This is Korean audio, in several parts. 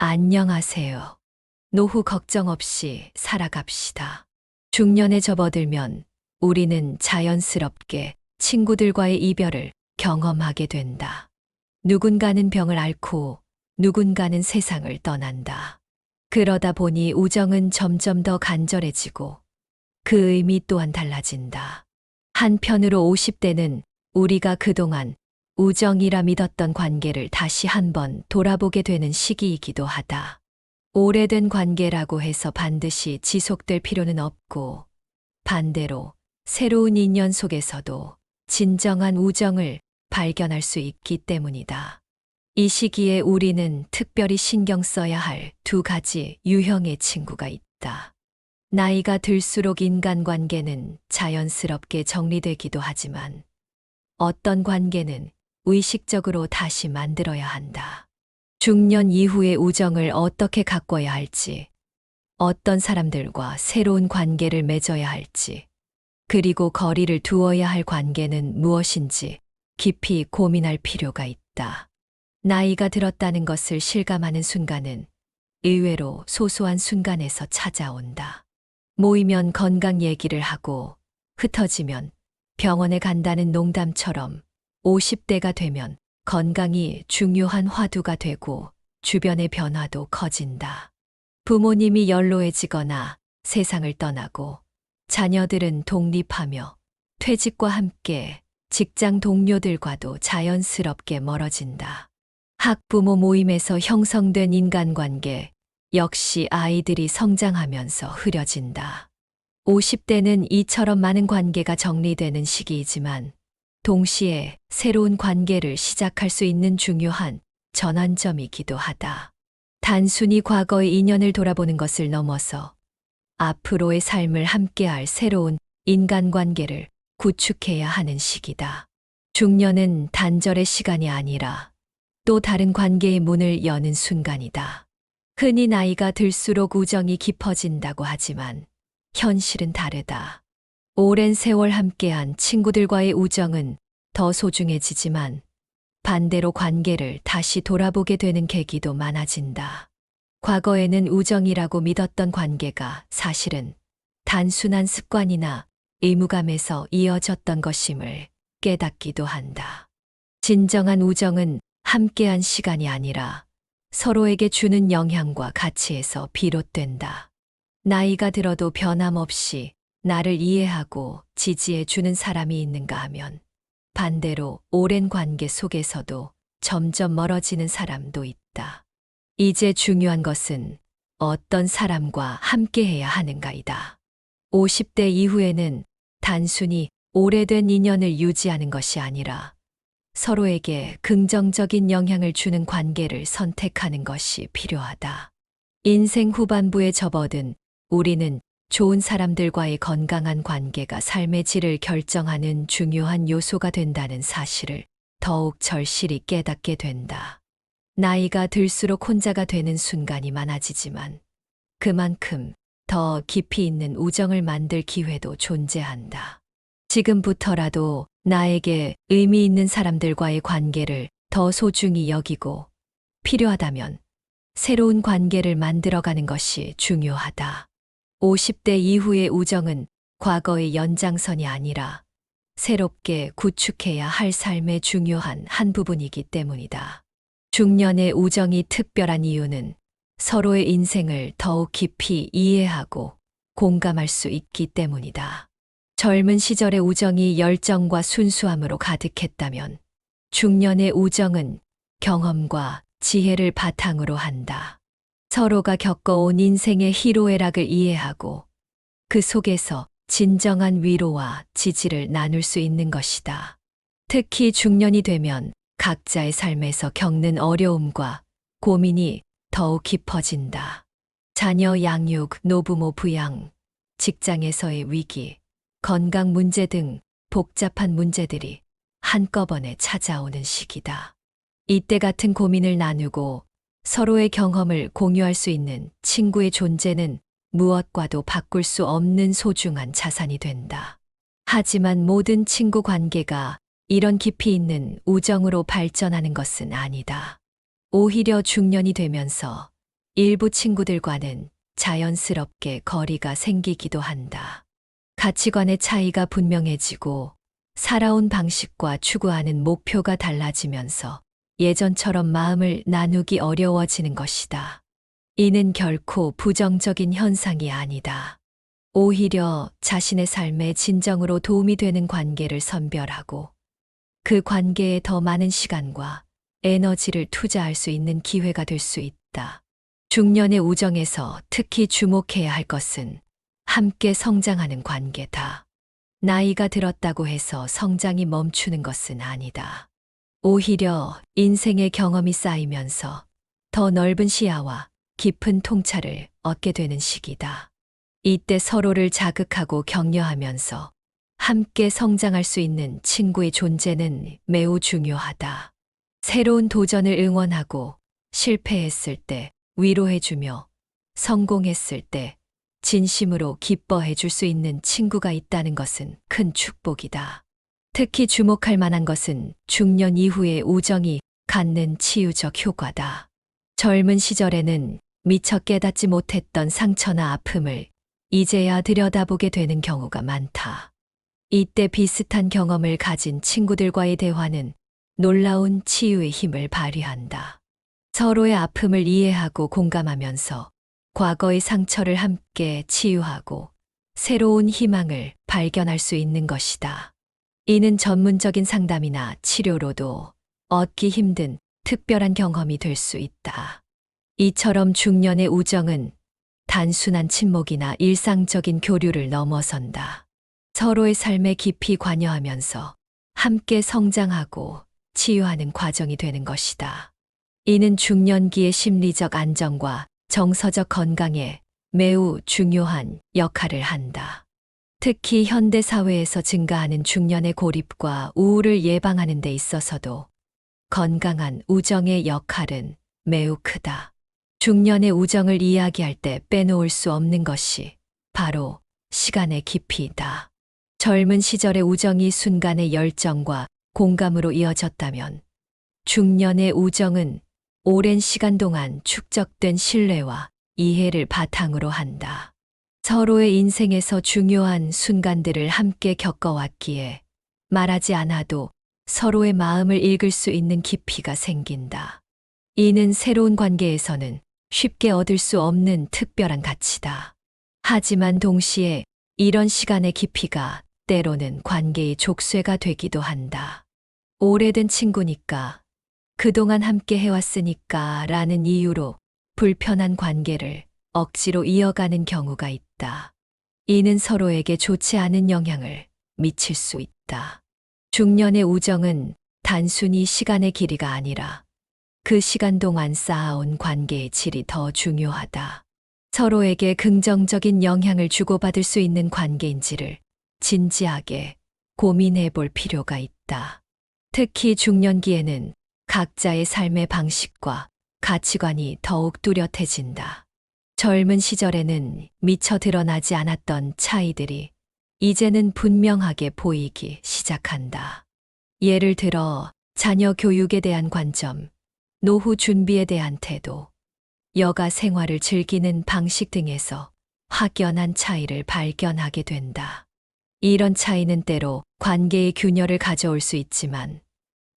안녕하세요. 노후 걱정 없이 살아갑시다. 중년에 접어들면 우리는 자연스럽게 친구들과의 이별을 경험하게 된다. 누군가는 병을 앓고 누군가는 세상을 떠난다. 그러다 보니 우정은 점점 더 간절해지고 그 의미 또한 달라진다. 한편으로 50대는 우리가 그동안 우정이라 믿었던 관계를 다시 한번 돌아보게 되는 시기이기도 하다. 오래된 관계라고 해서 반드시 지속될 필요는 없고, 반대로 새로운 인연 속에서도 진정한 우정을 발견할 수 있기 때문이다. 이 시기에 우리는 특별히 신경 써야 할 두 가지 유형의 친구가 있다. 나이가 들수록 인간관계는 자연스럽게 정리되기도 하지만 어떤 관계는 의식적으로 다시 만들어야 한다. 중년 이후의 우정을 어떻게 가꿔야 할지, 어떤 사람들과 새로운 관계를 맺어야 할지, 그리고 거리를 두어야 할 관계는 무엇인지 깊이 고민할 필요가 있다. 나이가 들었다는 것을 실감하는 순간은 의외로 소소한 순간에서 찾아온다. 모이면 건강 얘기를 하고 흩어지면 병원에 간다는 농담처럼 50대가 되면 건강이 중요한 화두가 되고 주변의 변화도 커진다. 부모님이 연로해지거나 세상을 떠나고 자녀들은 독립하며 퇴직과 함께 직장 동료들과도 자연스럽게 멀어진다. 학부모 모임에서 형성된 인간관계 역시 아이들이 성장하면서 흐려진다. 50대는 이처럼 많은 관계가 정리되는 시기이지만 동시에 새로운 관계를 시작할 수 있는 중요한 전환점이기도 하다. 단순히 과거의 인연을 돌아보는 것을 넘어서 앞으로의 삶을 함께할 새로운 인간관계를 구축해야 하는 시기다. 중년은 단절의 시간이 아니라 또 다른 관계의 문을 여는 순간이다. 흔히 나이가 들수록 우정이 깊어진다고 하지만 현실은 다르다. 오랜 세월 함께한 친구들과의 우정은 더 소중해지지만 반대로 관계를 다시 돌아보게 되는 계기도 많아진다. 과거에는 우정이라고 믿었던 관계가 사실은 단순한 습관이나 의무감에서 이어졌던 것임을 깨닫기도 한다. 진정한 우정은 함께한 시간이 아니라 서로에게 주는 영향과 가치에서 비롯된다. 나이가 들어도 변함없이 나를 이해하고 지지해 주는 사람이 있는가 하면 반대로 오랜 관계 속에서도 점점 멀어지는 사람도 있다. 이제 중요한 것은 어떤 사람과 함께해야 하는가이다. 50대 이후에는 단순히 오래된 인연을 유지하는 것이 아니라 서로에게 긍정적인 영향을 주는 관계를 선택하는 것이 필요하다. 인생 후반부에 접어든 우리는 좋은 사람들과의 건강한 관계가 삶의 질을 결정하는 중요한 요소가 된다는 사실을 더욱 절실히 깨닫게 된다. 나이가 들수록 혼자가 되는 순간이 많아지지만 그만큼 더 깊이 있는 우정을 만들 기회도 존재한다. 지금부터라도 나에게 의미 있는 사람들과의 관계를 더 소중히 여기고 필요하다면 새로운 관계를 만들어가는 것이 중요하다. 50대 이후의 우정은 과거의 연장선이 아니라 새롭게 구축해야 할 삶의 중요한 한 부분이기 때문이다. 중년의 우정이 특별한 이유는 서로의 인생을 더욱 깊이 이해하고 공감할 수 있기 때문이다. 젊은 시절의 우정이 열정과 순수함으로 가득했다면 중년의 우정은 경험과 지혜를 바탕으로 한다. 서로가 겪어온 인생의 희로애락을 이해하고 그 속에서 진정한 위로와 지지를 나눌 수 있는 것이다. 특히 중년이 되면 각자의 삶에서 겪는 어려움과 고민이 더욱 깊어진다. 자녀 양육, 노부모 부양, 직장에서의 위기, 건강 문제 등 복잡한 문제들이 한꺼번에 찾아오는 시기다. 이때 같은 고민을 나누고 서로의 경험을 공유할 수 있는 친구의 존재는 무엇과도 바꿀 수 없는 소중한 자산이 된다. 하지만 모든 친구 관계가 이런 깊이 있는 우정으로 발전하는 것은 아니다. 오히려 중년이 되면서 일부 친구들과는 자연스럽게 거리가 생기기도 한다. 가치관의 차이가 분명해지고 살아온 방식과 추구하는 목표가 달라지면서 예전처럼 마음을 나누기 어려워지는 것이다. 이는 결코 부정적인 현상이 아니다. 오히려 자신의 삶에 진정으로 도움이 되는 관계를 선별하고 그 관계에 더 많은 시간과 에너지를 투자할 수 있는 기회가 될 수 있다. 중년의 우정에서 특히 주목해야 할 것은 함께 성장하는 관계다. 나이가 들었다고 해서 성장이 멈추는 것은 아니다. 오히려 인생의 경험이 쌓이면서 더 넓은 시야와 깊은 통찰을 얻게 되는 시기다. 이때 서로를 자극하고 격려하면서 함께 성장할 수 있는 친구의 존재는 매우 중요하다. 새로운 도전을 응원하고 실패했을 때 위로해주며 성공했을 때 진심으로 기뻐해 줄 수 있는 친구가 있다는 것은 큰 축복이다. 특히 주목할 만한 것은 중년 이후의 우정이 갖는 치유적 효과다. 젊은 시절에는 미처 깨닫지 못했던 상처나 아픔을 이제야 들여다보게 되는 경우가 많다. 이때 비슷한 경험을 가진 친구들과의 대화는 놀라운 치유의 힘을 발휘한다. 서로의 아픔을 이해하고 공감하면서 과거의 상처를 함께 치유하고 새로운 희망을 발견할 수 있는 것이다. 이는 전문적인 상담이나 치료로도 얻기 힘든 특별한 경험이 될 수 있다. 이처럼 중년의 우정은 단순한 친목이나 일상적인 교류를 넘어선다. 서로의 삶에 깊이 관여하면서 함께 성장하고 치유하는 과정이 되는 것이다. 이는 중년기의 심리적 안정과 정서적 건강에 매우 중요한 역할을 한다. 특히 현대 사회에서 증가하는 중년의 고립과 우울을 예방하는 데 있어서도 건강한 우정의 역할은 매우 크다. 중년의 우정을 이야기할 때 빼놓을 수 없는 것이 바로 시간의 깊이다. 젊은 시절의 우정이 순간의 열정과 공감으로 이어졌다면 중년의 우정은 오랜 시간 동안 축적된 신뢰와 이해를 바탕으로 한다. 서로의 인생에서 중요한 순간들을 함께 겪어왔기에 말하지 않아도 서로의 마음을 읽을 수 있는 깊이가 생긴다. 이는 새로운 관계에서는 쉽게 얻을 수 없는 특별한 가치다. 하지만 동시에 이런 시간의 깊이가 때로는 관계의 족쇄가 되기도 한다. 오래된 친구니까, 그동안 함께 해왔으니까 라는 이유로 불편한 관계를 억지로 이어가는 경우가 있다. 이는 서로에게 좋지 않은 영향을 미칠 수 있다. 중년의 우정은 단순히 시간의 길이가 아니라 그 시간 동안 쌓아온 관계의 질이 더 중요하다. 서로에게 긍정적인 영향을 주고받을 수 있는 관계인지를 진지하게 고민해 볼 필요가 있다. 특히 중년기에는 각자의 삶의 방식과 가치관이 더욱 뚜렷해진다. 젊은 시절에는 미처 드러나지 않았던 차이들이 이제는 분명하게 보이기 시작한다. 예를 들어 자녀 교육에 대한 관점, 노후 준비에 대한 태도, 여가 생활을 즐기는 방식 등에서 확연한 차이를 발견하게 된다. 이런 차이는 때로 관계의 균열을 가져올 수 있지만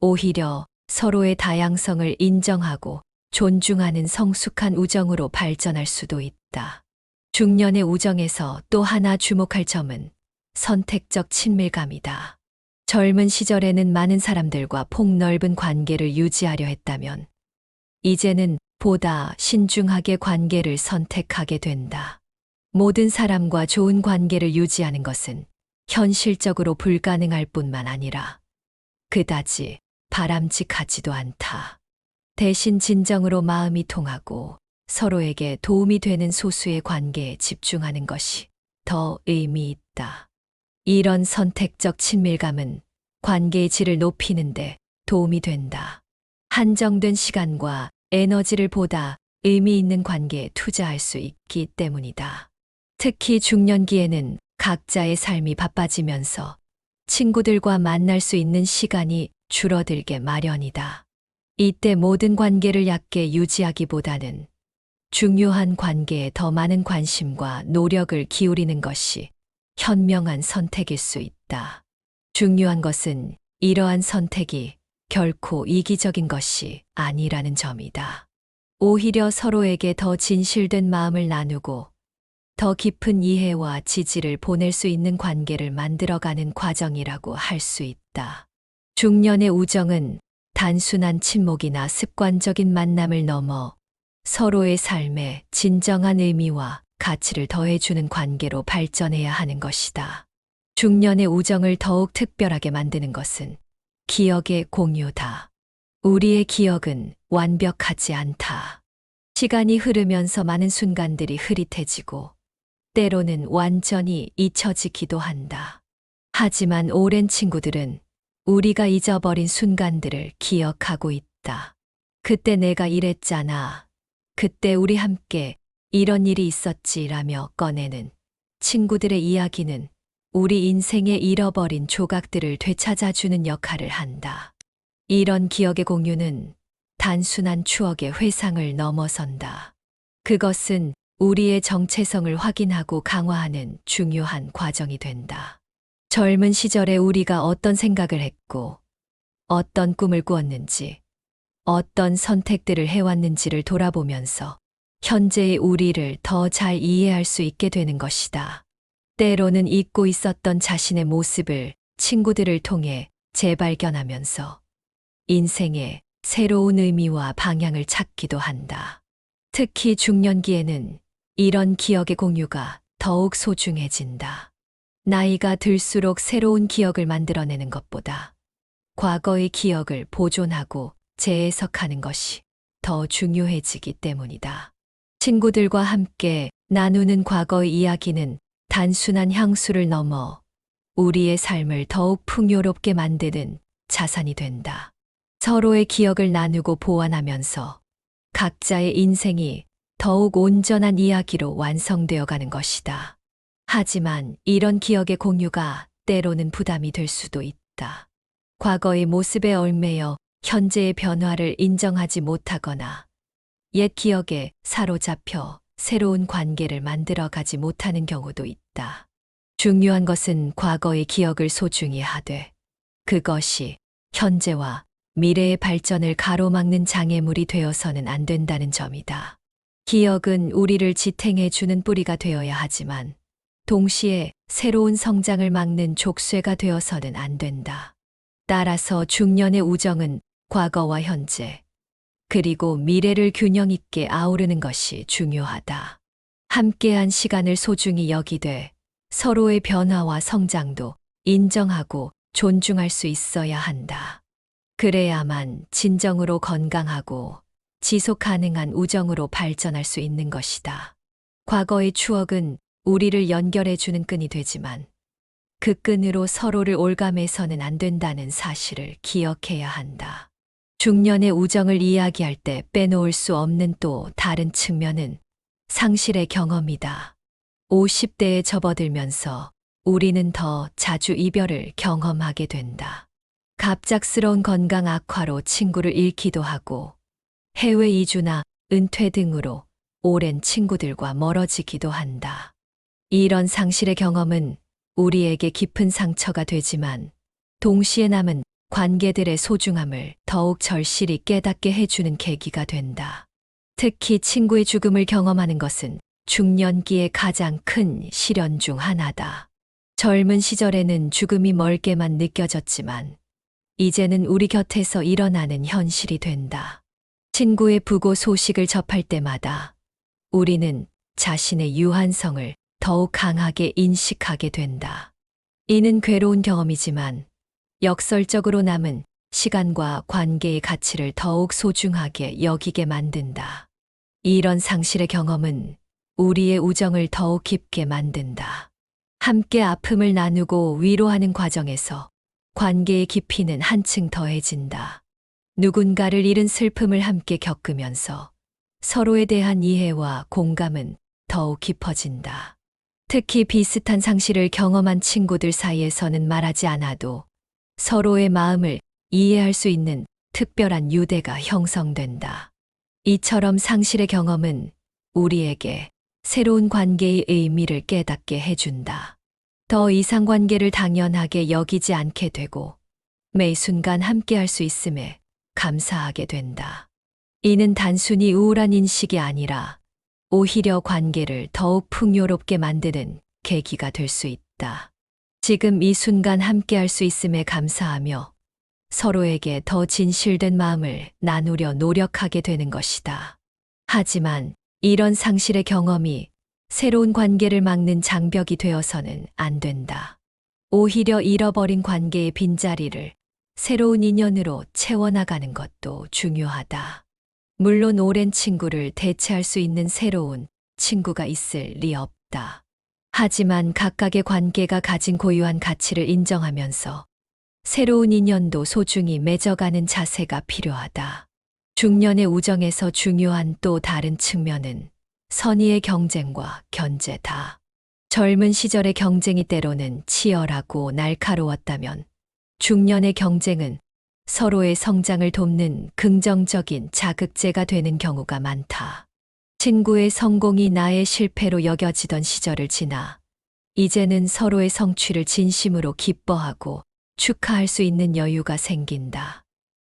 오히려 서로의 다양성을 인정하고 존중하는 성숙한 우정으로 발전할 수도 있다. 중년의 우정에서 또 하나 주목할 점은 선택적 친밀감이다. 젊은 시절에는 많은 사람들과 폭넓은 관계를 유지하려 했다면 이제는 보다 신중하게 관계를 선택하게 된다. 모든 사람과 좋은 관계를 유지하는 것은 현실적으로 불가능할 뿐만 아니라 그다지 바람직하지도 않다. 대신 진정으로 마음이 통하고 서로에게 도움이 되는 소수의 관계에 집중하는 것이 더 의미 있다. 이런 선택적 친밀감은 관계의 질을 높이는데 도움이 된다. 한정된 시간과 에너지를 보다 의미 있는 관계에 투자할 수 있기 때문이다. 특히 중년기에는 각자의 삶이 바빠지면서 친구들과 만날 수 있는 시간이 줄어들게 마련이다. 이때 모든 관계를 얕게 유지하기보다는 중요한 관계에 더 많은 관심과 노력을 기울이는 것이 현명한 선택일 수 있다. 중요한 것은 이러한 선택이 결코 이기적인 것이 아니라는 점이다. 오히려 서로에게 더 진실된 마음을 나누고 더 깊은 이해와 지지를 보낼 수 있는 관계를 만들어가는 과정이라고 할 수 있다. 중년의 우정은 단순한 친목이나 습관적인 만남을 넘어 서로의 삶에 진정한 의미와 가치를 더해주는 관계로 발전해야 하는 것이다. 중년의 우정을 더욱 특별하게 만드는 것은 기억의 공유다. 우리의 기억은 완벽하지 않다. 시간이 흐르면서 많은 순간들이 흐릿해지고 때로는 완전히 잊혀지기도 한다. 하지만 오랜 친구들은 우리가 잊어버린 순간들을 기억하고 있다. 그때 내가 이랬잖아. 그때 우리 함께 이런 일이 있었지라며 꺼내는 친구들의 이야기는 우리 인생의 잃어버린 조각들을 되찾아주는 역할을 한다. 이런 기억의 공유는 단순한 추억의 회상을 넘어선다. 그것은 우리의 정체성을 확인하고 강화하는 중요한 과정이 된다. 젊은 시절에 우리가 어떤 생각을 했고, 어떤 꿈을 꾸었는지, 어떤 선택들을 해왔는지를 돌아보면서 현재의 우리를 더 잘 이해할 수 있게 되는 것이다. 때로는 잊고 있었던 자신의 모습을 친구들을 통해 재발견하면서 인생의 새로운 의미와 방향을 찾기도 한다. 특히 중년기에는 이런 기억의 공유가 더욱 소중해진다. 나이가 들수록 새로운 기억을 만들어내는 것보다 과거의 기억을 보존하고 재해석하는 것이 더 중요해지기 때문이다. 친구들과 함께 나누는 과거의 이야기는 단순한 향수를 넘어 우리의 삶을 더욱 풍요롭게 만드는 자산이 된다. 서로의 기억을 나누고 보완하면서 각자의 인생이 더욱 온전한 이야기로 완성되어 가는 것이다. 하지만 이런 기억의 공유가 때로는 부담이 될 수도 있다. 과거의 모습에 얽매여 현재의 변화를 인정하지 못하거나 옛 기억에 사로잡혀 새로운 관계를 만들어 가지 못하는 경우도 있다. 중요한 것은 과거의 기억을 소중히 하되 그것이 현재와 미래의 발전을 가로막는 장애물이 되어서는 안 된다는 점이다. 기억은 우리를 지탱해 주는 뿌리가 되어야 하지만 동시에 새로운 성장을 막는 족쇄가 되어서는 안 된다. 따라서 중년의 우정은 과거와 현재, 그리고 미래를 균형 있게 아우르는 것이 중요하다. 함께한 시간을 소중히 여기되 서로의 변화와 성장도 인정하고 존중할 수 있어야 한다. 그래야만 진정으로 건강하고 지속 가능한 우정으로 발전할 수 있는 것이다. 과거의 추억은 우리를 연결해주는 끈이 되지만 그 끈으로 서로를 올감해서는 안 된다는 사실을 기억해야 한다. 중년의 우정을 이야기할 때 빼놓을 수 없는 또 다른 측면은 상실의 경험이다. 50대에 접어들면서 우리는 더 자주 이별을 경험하게 된다. 갑작스러운 건강 악화로 친구를 잃기도 하고 해외 이주나 은퇴 등으로 오랜 친구들과 멀어지기도 한다. 이런 상실의 경험은 우리에게 깊은 상처가 되지만 동시에 남은 관계들의 소중함을 더욱 절실히 깨닫게 해주는 계기가 된다. 특히 친구의 죽음을 경험하는 것은 중년기의 가장 큰 시련 중 하나다. 젊은 시절에는 죽음이 멀게만 느껴졌지만 이제는 우리 곁에서 일어나는 현실이 된다. 친구의 부고 소식을 접할 때마다 우리는 자신의 유한성을 더욱 강하게 인식하게 된다. 이는 괴로운 경험이지만 역설적으로 남은 시간과 관계의 가치를 더욱 소중하게 여기게 만든다. 이런 상실의 경험은 우리의 우정을 더욱 깊게 만든다. 함께 아픔을 나누고 위로하는 과정에서 관계의 깊이는 한층 더해진다. 누군가를 잃은 슬픔을 함께 겪으면서 서로에 대한 이해와 공감은 더욱 깊어진다. 특히 비슷한 상실을 경험한 친구들 사이에서는 말하지 않아도 서로의 마음을 이해할 수 있는 특별한 유대가 형성된다. 이처럼 상실의 경험은 우리에게 새로운 관계의 의미를 깨닫게 해준다. 더 이상 관계를 당연하게 여기지 않게 되고 매 순간 함께할 수 있음에 감사하게 된다. 이는 단순히 우울한 인식이 아니라 오히려 관계를 더욱 풍요롭게 만드는 계기가 될 수 있다. 지금 이 순간 함께할 수 있음에 감사하며 서로에게 더 진실된 마음을 나누려 노력하게 되는 것이다. 하지만 이런 상실의 경험이 새로운 관계를 막는 장벽이 되어서는 안 된다. 오히려 잃어버린 관계의 빈자리를 새로운 인연으로 채워나가는 것도 중요하다. 물론 오랜 친구를 대체할 수 있는 새로운 친구가 있을 리 없다. 하지만 각각의 관계가 가진 고유한 가치를 인정하면서 새로운 인연도 소중히 맺어가는 자세가 필요하다. 중년의 우정에서 중요한 또 다른 측면은 선의의 경쟁과 견제다. 젊은 시절의 경쟁이 때로는 치열하고 날카로웠다면 중년의 경쟁은 서로의 성장을 돕는 긍정적인 자극제가 되는 경우가 많다. 친구의 성공이 나의 실패로 여겨지던 시절을 지나 이제는 서로의 성취를 진심으로 기뻐하고 축하할 수 있는 여유가 생긴다.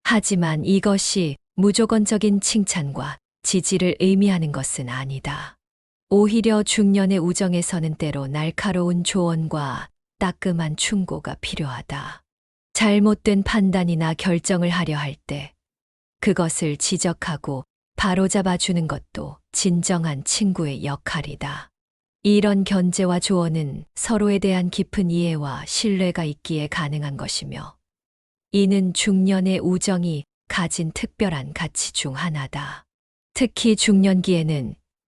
하지만 이것이 무조건적인 칭찬과 지지를 의미하는 것은 아니다. 오히려 중년의 우정에서는 때로 날카로운 조언과 따끔한 충고가 필요하다. 잘못된 판단이나 결정을 하려 할 때 그것을 지적하고 바로잡아 주는 것도 진정한 친구의 역할이다. 이런 견제와 조언은 서로에 대한 깊은 이해와 신뢰가 있기에 가능한 것이며 이는 중년의 우정이 가진 특별한 가치 중 하나다. 특히 중년기에는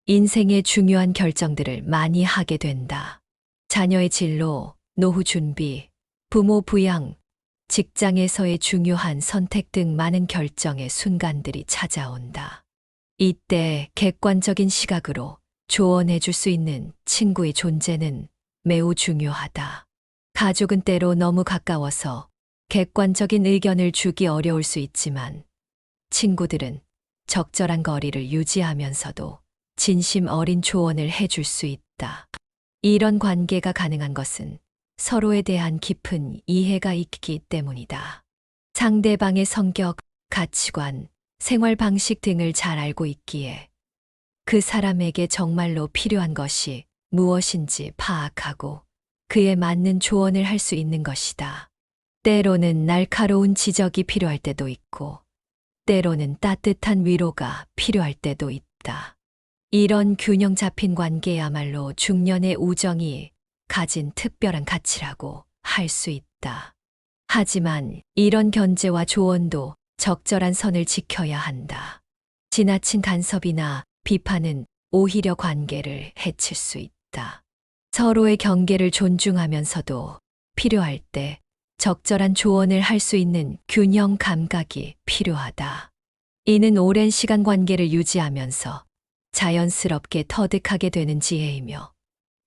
인생의 중요한 결정들을 많이 하게 된다. 자녀의 진로, 노후 준비, 부모 부양, 직장에서의 중요한 선택 등 많은 결정의 순간들이 찾아온다. 이때 객관적인 시각으로 조언해 줄 수 있는 친구의 존재는 매우 중요하다. 가족은 때로 너무 가까워서 객관적인 의견을 주기 어려울 수 있지만 친구들은 적절한 거리를 유지하면서도 진심 어린 조언을 해줄 수 있다. 이런 관계가 가능한 것은 서로에 대한 깊은 이해가 있기 때문이다. 상대방의 성격, 가치관, 생활 방식 등을 잘 알고 있기에 그 사람에게 정말로 필요한 것이 무엇인지 파악하고 그에 맞는 조언을 할 수 있는 것이다. 때로는 날카로운 지적이 필요할 때도 있고, 때로는 따뜻한 위로가 필요할 때도 있다. 이런 균형 잡힌 관계야말로 중년의 우정이 가진 특별한 가치라고 할 수 있다. 하지만 이런 견제와 조언도 적절한 선을 지켜야 한다. 지나친 간섭이나 비판은 오히려 관계를 해칠 수 있다. 서로의 경계를 존중하면서도 필요할 때 적절한 조언을 할 수 있는 균형 감각이 필요하다. 이는 오랜 시간 관계를 유지하면서 자연스럽게 터득하게 되는 지혜이며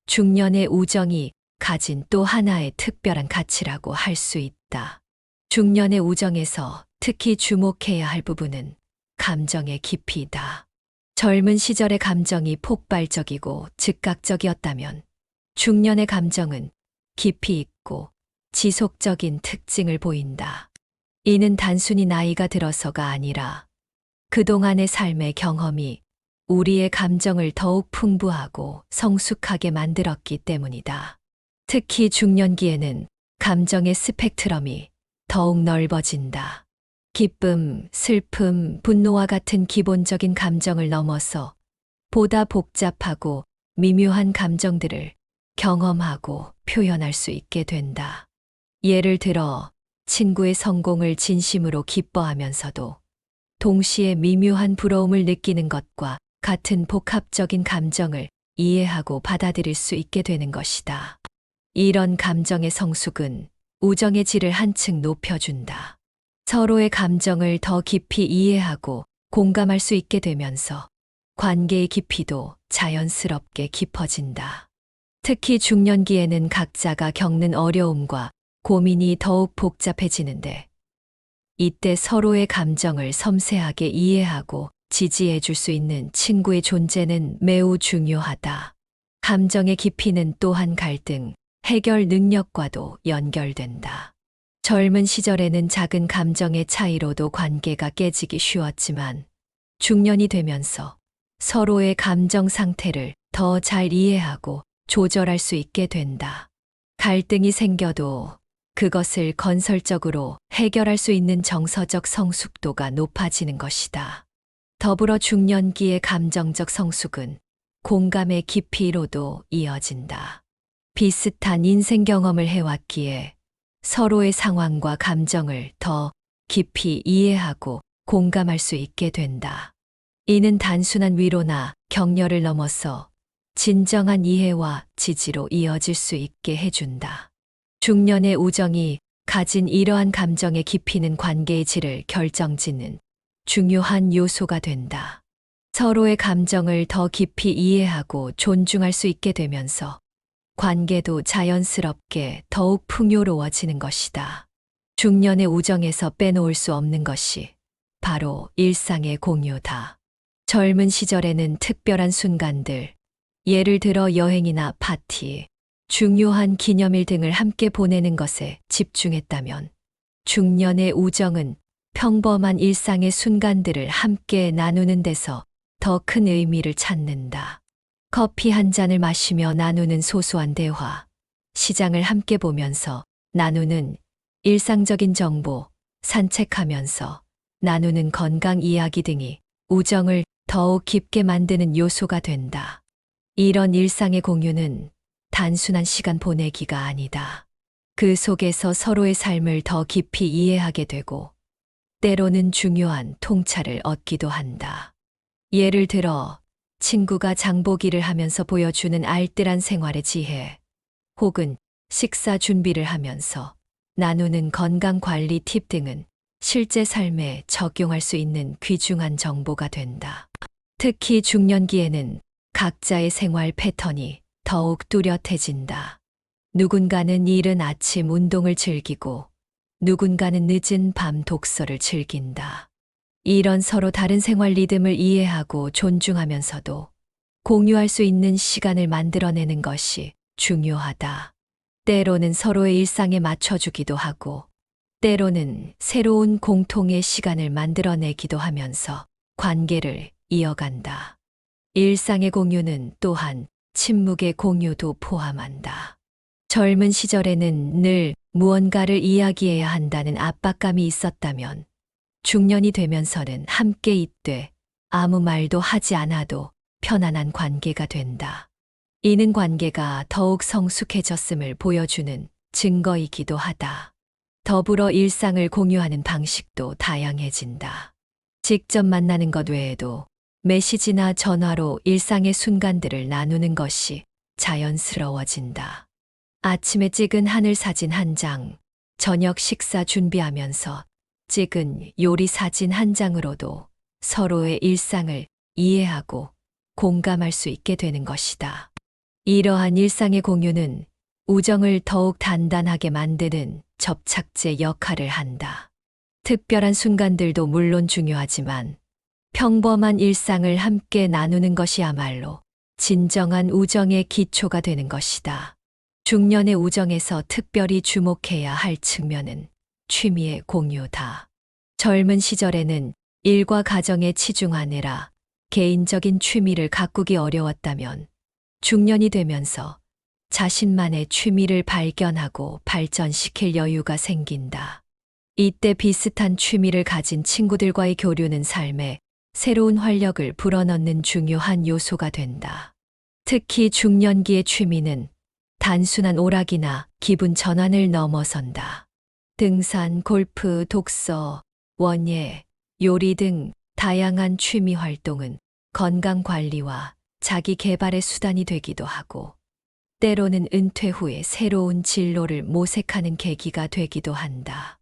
중년의 우정이 가진 또 하나의 특별한 가치라고 할 수 있다. 중년의 우정에서 특히 주목해야 할 부분은 감정의 깊이다. 젊은 시절의 감정이 폭발적이고 즉각적이었다면 중년의 감정은 깊이 있고 지속적인 특징을 보인다. 이는 단순히 나이가 들어서가 아니라 그동안의 삶의 경험이 우리의 감정을 더욱 풍부하고 성숙하게 만들었기 때문이다. 특히 중년기에는 감정의 스펙트럼이 더욱 넓어진다. 기쁨, 슬픔, 분노와 같은 기본적인 감정을 넘어서 보다 복잡하고 미묘한 감정들을 경험하고 표현할 수 있게 된다. 예를 들어 친구의 성공을 진심으로 기뻐하면서도 동시에 미묘한 부러움을 느끼는 것과 같은 복합적인 감정을 이해하고 받아들일 수 있게 되는 것이다. 이런 감정의 성숙은 우정의 질을 한층 높여준다. 서로의 감정을 더 깊이 이해하고 공감할 수 있게 되면서 관계의 깊이도 자연스럽게 깊어진다. 특히 중년기에는 각자가 겪는 어려움과 고민이 더욱 복잡해지는데 이때 서로의 감정을 섬세하게 이해하고 지지해 줄 수 있는 친구의 존재는 매우 중요하다. 감정의 깊이는 또한 갈등, 해결 능력과도 연결된다. 젊은 시절에는 작은 감정의 차이로도 관계가 깨지기 쉬웠지만 중년이 되면서 서로의 감정 상태를 더 잘 이해하고 조절할 수 있게 된다. 갈등이 생겨도 그것을 건설적으로 해결할 수 있는 정서적 성숙도가 높아지는 것이다. 더불어 중년기의 감정적 성숙은 공감의 깊이로도 이어진다. 비슷한 인생 경험을 해왔기에 서로의 상황과 감정을 더 깊이 이해하고 공감할 수 있게 된다. 이는 단순한 위로나 격려를 넘어서 진정한 이해와 지지로 이어질 수 있게 해준다. 중년의 우정이 가진 이러한 감정의 깊이는 관계의 질을 결정짓는 중요한 요소가 된다. 서로의 감정을 더 깊이 이해하고 존중할 수 있게 되면서 관계도 자연스럽게 더욱 풍요로워지는 것이다. 중년의 우정에서 빼놓을 수 없는 것이 바로 일상의 공유다. 젊은 시절에는 특별한 순간들, 예를 들어 여행이나 파티, 중요한 기념일 등을 함께 보내는 것에 집중했다면 중년의 우정은 평범한 일상의 순간들을 함께 나누는 데서 더 큰 의미를 찾는다. 커피 한 잔을 마시며 나누는 소소한 대화, 시장을 함께 보면서 나누는 일상적인 정보, 산책하면서 나누는 건강 이야기 등이 우정을 더욱 깊게 만드는 요소가 된다. 이런 일상의 공유는 단순한 시간 보내기가 아니다. 그 속에서 서로의 삶을 더 깊이 이해하게 되고 때로는 중요한 통찰을 얻기도 한다. 예를 들어 친구가 장보기를 하면서 보여주는 알뜰한 생활의 지혜, 혹은 식사 준비를 하면서 나누는 건강관리 팁 등은 실제 삶에 적용할 수 있는 귀중한 정보가 된다. 특히 중년기에는 각자의 생활 패턴이 더욱 뚜렷해진다. 누군가는 이른 아침 운동을 즐기고 누군가는 늦은 밤 독서를 즐긴다. 이런 서로 다른 생활 리듬을 이해하고 존중하면서도 공유할 수 있는 시간을 만들어내는 것이 중요하다. 때로는 서로의 일상에 맞춰주기도 하고, 때로는 새로운 공통의 시간을 만들어내기도 하면서 관계를 이어간다. 일상의 공유는 또한 침묵의 공유도 포함한다. 젊은 시절에는 늘 무언가를 이야기해야 한다는 압박감이 있었다면 중년이 되면서는 함께 있되 아무 말도 하지 않아도 편안한 관계가 된다. 이는 관계가 더욱 성숙해졌음을 보여주는 증거이기도 하다. 더불어 일상을 공유하는 방식도 다양해진다. 직접 만나는 것 외에도 메시지나 전화로 일상의 순간들을 나누는 것이 자연스러워진다. 아침에 찍은 하늘 사진 한 장, 저녁 식사 준비하면서 찍은 요리 사진 한 장으로도 서로의 일상을 이해하고 공감할 수 있게 되는 것이다. 이러한 일상의 공유는 우정을 더욱 단단하게 만드는 접착제 역할을 한다. 특별한 순간들도 물론 중요하지만 평범한 일상을 함께 나누는 것이야말로 진정한 우정의 기초가 되는 것이다. 중년의 우정에서 특별히 주목해야 할 측면은 취미의 공유다. 젊은 시절에는 일과 가정에 치중하느라 개인적인 취미를 가꾸기 어려웠다면 중년이 되면서 자신만의 취미를 발견하고 발전시킬 여유가 생긴다. 이때 비슷한 취미를 가진 친구들과의 교류는 삶에 새로운 활력을 불어넣는 중요한 요소가 된다. 특히 중년기의 취미는 단순한 오락이나 기분 전환을 넘어선다. 등산, 골프, 독서, 원예, 요리 등 다양한 취미 활동은 건강 관리와 자기 개발의 수단이 되기도 하고 때로는 은퇴 후에 새로운 진로를 모색하는 계기가 되기도 한다.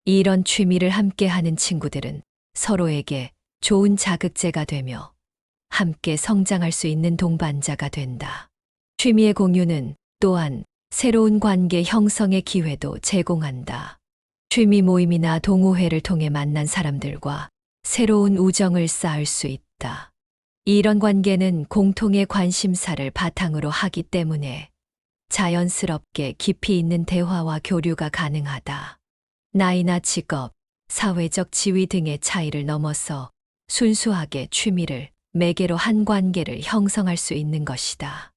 이런 취미를 함께하는 친구들은 서로에게 좋은 자극제가 되며 함께 성장할 수 있는 동반자가 된다. 취미의 공유는 또한 새로운 관계 형성의 기회도 제공한다. 취미 모임이나 동호회를 통해 만난 사람들과 새로운 우정을 쌓을 수 있다. 이런 관계는 공통의 관심사를 바탕으로 하기 때문에 자연스럽게 깊이 있는 대화와 교류가 가능하다. 나이나 직업, 사회적 지위 등의 차이를 넘어서 순수하게 취미를 매개로 한 관계를 형성할 수 있는 것이다.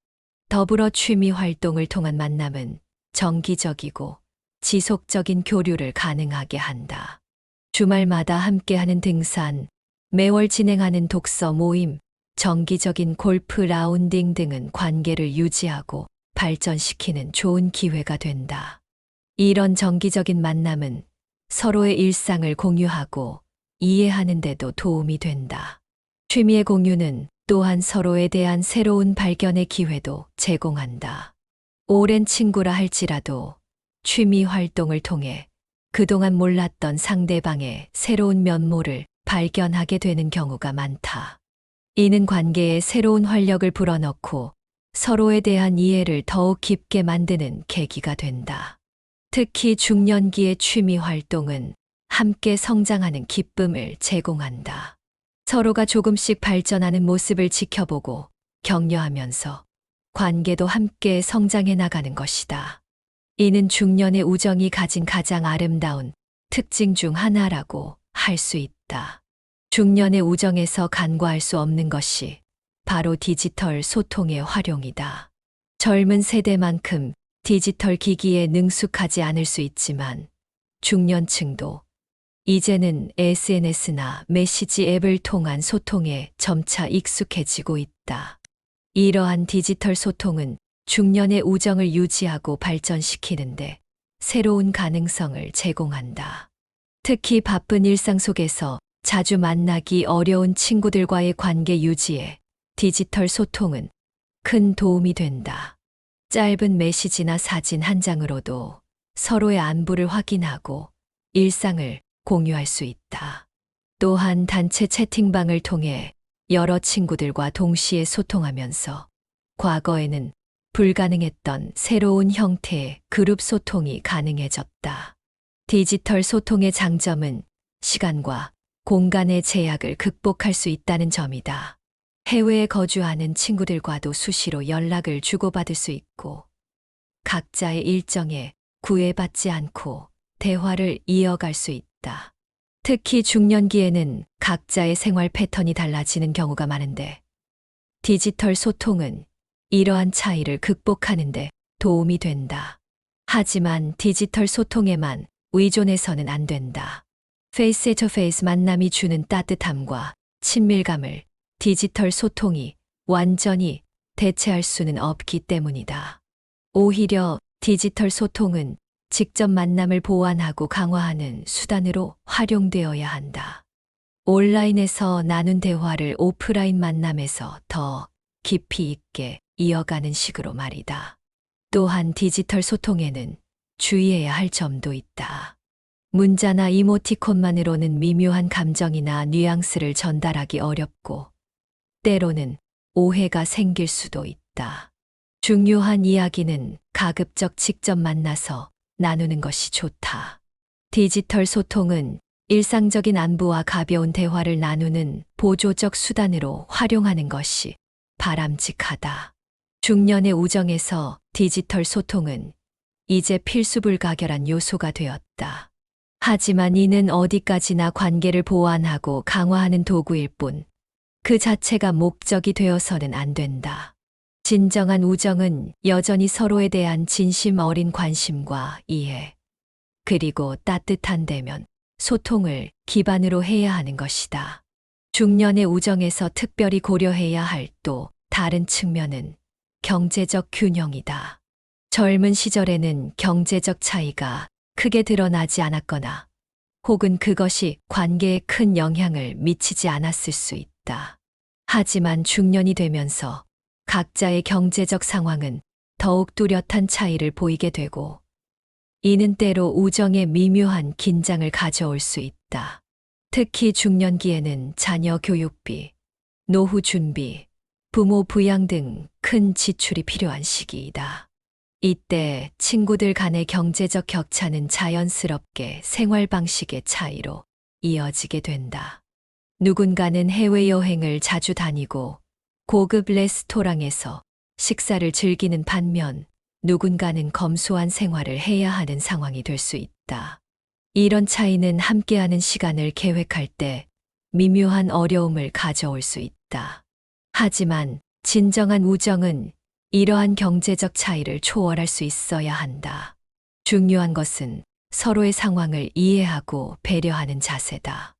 더불어 취미 활동을 통한 만남은 정기적이고 지속적인 교류를 가능하게 한다. 주말마다 함께하는 등산, 매월 진행하는 독서 모임, 정기적인 골프 라운딩 등은 관계를 유지하고 발전시키는 좋은 기회가 된다. 이런 정기적인 만남은 서로의 일상을 공유하고 이해하는 데도 도움이 된다. 취미의 공유는 또한 서로에 대한 새로운 발견의 기회도 제공한다. 오랜 친구라 할지라도 취미 활동을 통해 그동안 몰랐던 상대방의 새로운 면모를 발견하게 되는 경우가 많다. 이는 관계에 새로운 활력을 불어넣고 서로에 대한 이해를 더욱 깊게 만드는 계기가 된다. 특히 중년기의 취미 활동은 함께 성장하는 기쁨을 제공한다. 서로가 조금씩 발전하는 모습을 지켜보고 격려하면서 관계도 함께 성장해 나가는 것이다. 이는 중년의 우정이 가진 가장 아름다운 특징 중 하나라고 할 수 있다. 중년의 우정에서 간과할 수 없는 것이 바로 디지털 소통의 활용이다. 젊은 세대만큼 디지털 기기에 능숙하지 않을 수 있지만 중년층도 이제는 SNS나 메시지 앱을 통한 소통에 점차 익숙해지고 있다. 이러한 디지털 소통은 중년의 우정을 유지하고 발전시키는데 새로운 가능성을 제공한다. 특히 바쁜 일상 속에서 자주 만나기 어려운 친구들과의 관계 유지에 디지털 소통은 큰 도움이 된다. 짧은 메시지나 사진 한 장으로도 서로의 안부를 확인하고 일상을 공유할 수 있다. 또한 단체 채팅방을 통해 여러 친구들과 동시에 소통하면서 과거에는 불가능했던 새로운 형태의 그룹 소통이 가능해졌다. 디지털 소통의 장점은 시간과 공간의 제약을 극복할 수 있다는 점이다. 해외에 거주하는 친구들과도 수시로 연락을 주고받을 수 있고 각자의 일정에 구애받지 않고 대화를 이어갈 수 있다. 특히 중년기에는 각자의 생활 패턴이 달라지는 경우가 많은데 디지털 소통은 이러한 차이를 극복하는 데 도움이 된다. 하지만 디지털 소통에만 의존해서는 안 된다. 페이스 투 페이스 만남이 주는 따뜻함과 친밀감을 디지털 소통이 완전히 대체할 수는 없기 때문이다. 오히려 디지털 소통은 직접 만남을 보완하고 강화하는 수단으로 활용되어야 한다. 온라인에서 나눈 대화를 오프라인 만남에서 더 깊이 있게 이어가는 식으로 말이다. 또한 디지털 소통에는 주의해야 할 점도 있다. 문자나 이모티콘만으로는 미묘한 감정이나 뉘앙스를 전달하기 어렵고 때로는 오해가 생길 수도 있다. 중요한 이야기는 가급적 직접 만나서 나누는 것이 좋다. 디지털 소통은 일상적인 안부와 가벼운 대화를 나누는 보조적 수단으로 활용하는 것이 바람직하다. 중년의 우정에서 디지털 소통은 이제 필수 불가결한 요소가 되었다. 하지만 이는 어디까지나 관계를 보완하고 강화하는 도구일 뿐, 그 자체가 목적이 되어서는 안 된다. 진정한 우정은 여전히 서로에 대한 진심 어린 관심과 이해, 그리고 따뜻한 대면, 소통을 기반으로 해야 하는 것이다. 중년의 우정에서 특별히 고려해야 할 또 다른 측면은 경제적 균형이다. 젊은 시절에는 경제적 차이가 크게 드러나지 않았거나 혹은 그것이 관계에 큰 영향을 미치지 않았을 수 있다. 하지만 중년이 되면서 각자의 경제적 상황은 더욱 뚜렷한 차이를 보이게 되고 이는 때로 우정에 미묘한 긴장을 가져올 수 있다. 특히 중년기에는 자녀 교육비, 노후 준비, 부모 부양 등 큰 지출이 필요한 시기이다. 이때 친구들 간의 경제적 격차는 자연스럽게 생활 방식의 차이로 이어지게 된다. 누군가는 해외여행을 자주 다니고 고급 레스토랑에서 식사를 즐기는 반면 누군가는 검소한 생활을 해야 하는 상황이 될 수 있다. 이런 차이는 함께하는 시간을 계획할 때 미묘한 어려움을 가져올 수 있다. 하지만 진정한 우정은 이러한 경제적 차이를 초월할 수 있어야 한다. 중요한 것은 서로의 상황을 이해하고 배려하는 자세다.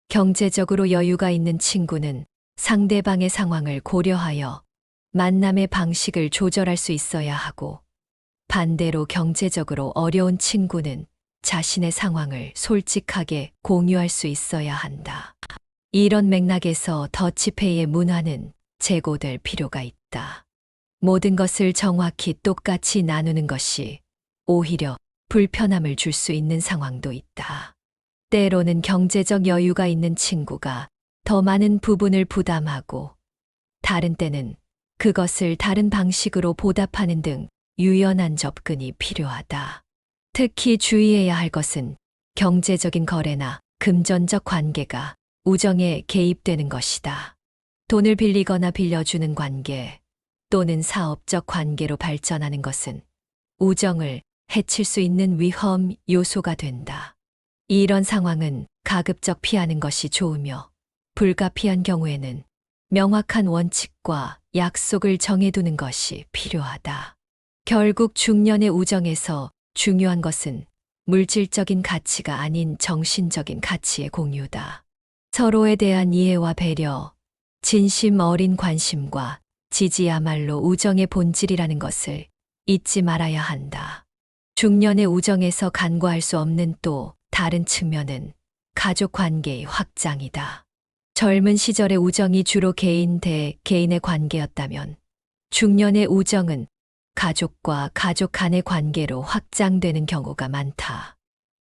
경제적으로 여유가 있는 친구는 상대방의 상황을 고려하여 만남의 방식을 조절할 수 있어야 하고, 반대로 경제적으로 어려운 친구는 자신의 상황을 솔직하게 공유할 수 있어야 한다. 이런 맥락에서 더치페이의 문화는 재고될 필요가 있다. 모든 것을 정확히 똑같이 나누는 것이 오히려 불편함을 줄 수 있는 상황도 있다. 때로는 경제적 여유가 있는 친구가 더 많은 부분을 부담하고, 다른 때는 그것을 다른 방식으로 보답하는 등 유연한 접근이 필요하다. 특히 주의해야 할 것은 경제적인 거래나 금전적 관계가 우정에 개입되는 것이다. 돈을 빌리거나 빌려주는 관계 또는 사업적 관계로 발전하는 것은 우정을 해칠 수 있는 위험 요소가 된다. 이런 상황은 가급적 피하는 것이 좋으며, 불가피한 경우에는 명확한 원칙과 약속을 정해두는 것이 필요하다. 결국 중년의 우정에서 중요한 것은 물질적인 가치가 아닌 정신적인 가치의 공유다. 서로에 대한 이해와 배려, 진심 어린 관심과 지지야말로 우정의 본질이라는 것을 잊지 말아야 한다. 중년의 우정에서 간과할 수 없는 또 다른 측면은 가족 관계의 확장이다. 젊은 시절의 우정이 주로 개인 대 개인의 관계였다면, 중년의 우정은 가족과 가족 간의 관계로 확장되는 경우가 많다.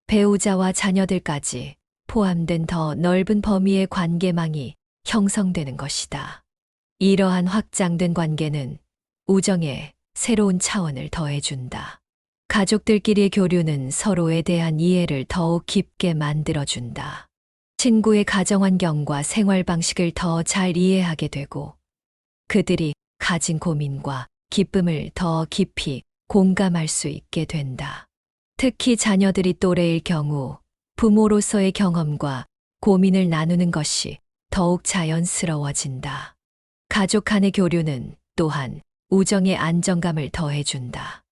배우자와 자녀들까지 포함된 더 넓은 범위의 관계망이 형성되는 것이다. 이러한 확장된 관계는 우정에 새로운 차원을 더해준다. 가족들끼리의 교류는 서로에 대한 이해를 더욱 깊게 만들어준다. 친구의 가정환경과 생활 방식을 더 잘 이해하게 되고, 그들이 가진 고민과 기쁨을 더 깊이 공감할 수 있게 된다. 특히 자녀들이 또래일 경우 부모로서의 경험과 고민을 나누는 것이 더욱 자연스러워진다. 가족 간의 교류는 또한 우정의 안정감을 더해준다.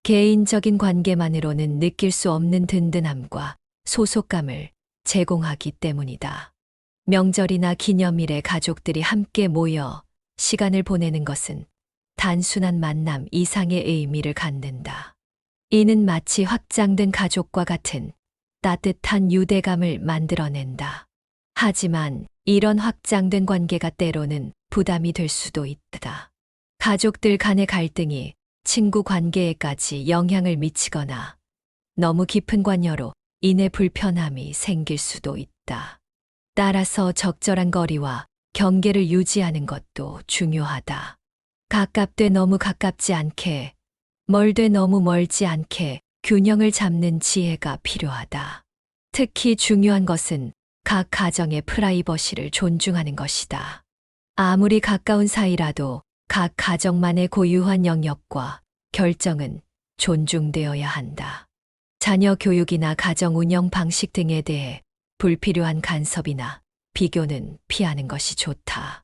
개인적인 관계만으로는 느낄 수 없는 든든함과 소속감을 제공하기 때문이다. 명절이나 기념일에 가족들이 함께 모여 시간을 보내는 것은 단순한 만남 이상의 의미를 갖는다. 이는 마치 확장된 가족과 같은 따뜻한 유대감을 만들어낸다. 하지만 이런 확장된 관계가 때로는 부담이 될 수도 있다. 가족들 간의 갈등이 친구 관계에까지 영향을 미치거나 너무 깊은 관여로 인해 불편함이 생길 수도 있다. 따라서 적절한 거리와 경계를 유지하는 것도 중요하다. 가깝되 너무 가깝지 않게, 멀되 너무 멀지 않게 균형을 잡는 지혜가 필요하다. 특히 중요한 것은 각 가정의 프라이버시를 존중하는 것이다. 아무리 가까운 사이라도 각 가정만의 고유한 영역과 결정은 존중되어야 한다. 자녀 교육이나 가정 운영 방식 등에 대해 불필요한 간섭이나 비교는 피하는 것이 좋다.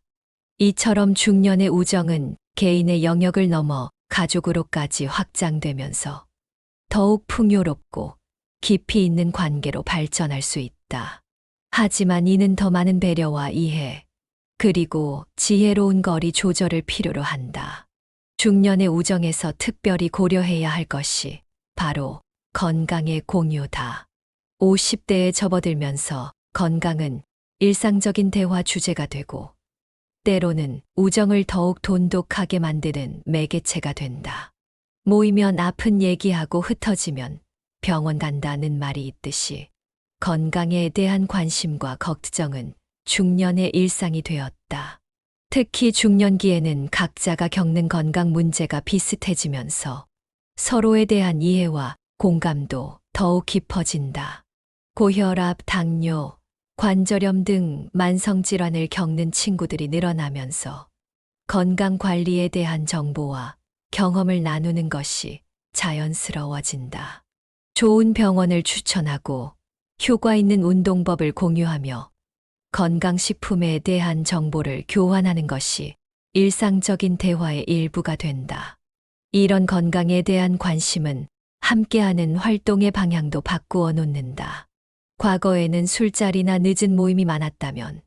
이처럼 중년의 우정은 개인의 영역을 넘어 가족으로까지 확장되면서 더욱 풍요롭고 깊이 있는 관계로 발전할 수 있다. 하지만 이는 더 많은 배려와 이해, 그리고 지혜로운 거리 조절을 필요로 한다. 중년의 우정에서 특별히 고려해야 할 것이 바로 건강의 공유다. 50대에 접어들면서 건강은 일상적인 대화 주제가 되고, 때로는 우정을 더욱 돈독하게 만드는 매개체가 된다. 모이면 아픈 얘기하고 흩어지면 병원 간다는 말이 있듯이, 건강에 대한 관심과 걱정은 중년의 일상이 되었다. 특히 중년기에는 각자가 겪는 건강 문제가 비슷해지면서 서로에 대한 이해와 공감도 더욱 깊어진다. 고혈압, 당뇨, 관절염 등 만성질환을 겪는 친구들이 늘어나면서 건강 관리에 대한 정보와 경험을 나누는 것이 자연스러워진다. 좋은 병원을 추천하고 효과 있는 운동법을 공유하며 건강식품에 대한 정보를 교환하는 것이 일상적인 대화의 일부가 된다. 이런 건강에 대한 관심은 함께하는 활동의 방향도 바꾸어 놓는다. 과거에는 술자리나 늦은 모임이 많았다면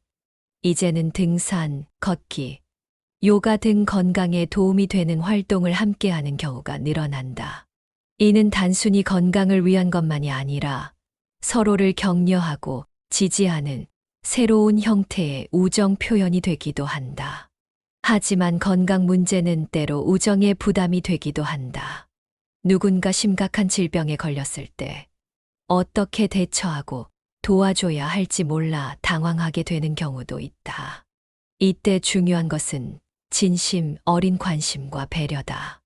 이제는 등산, 걷기, 요가 등 건강에 도움이 되는 활동을 함께하는 경우가 늘어난다. 이는 단순히 건강을 위한 것만이 아니라 서로를 격려하고 지지하는 새로운 형태의 우정 표현이 되기도 한다. 하지만 건강 문제는 때로 우정의 부담이 되기도 한다. 누군가 심각한 질병에 걸렸을 때 어떻게 대처하고 도와줘야 할지 몰라 당황하게 되는 경우도 있다. 이때 중요한 것은 진심 어린 관심과 배려다.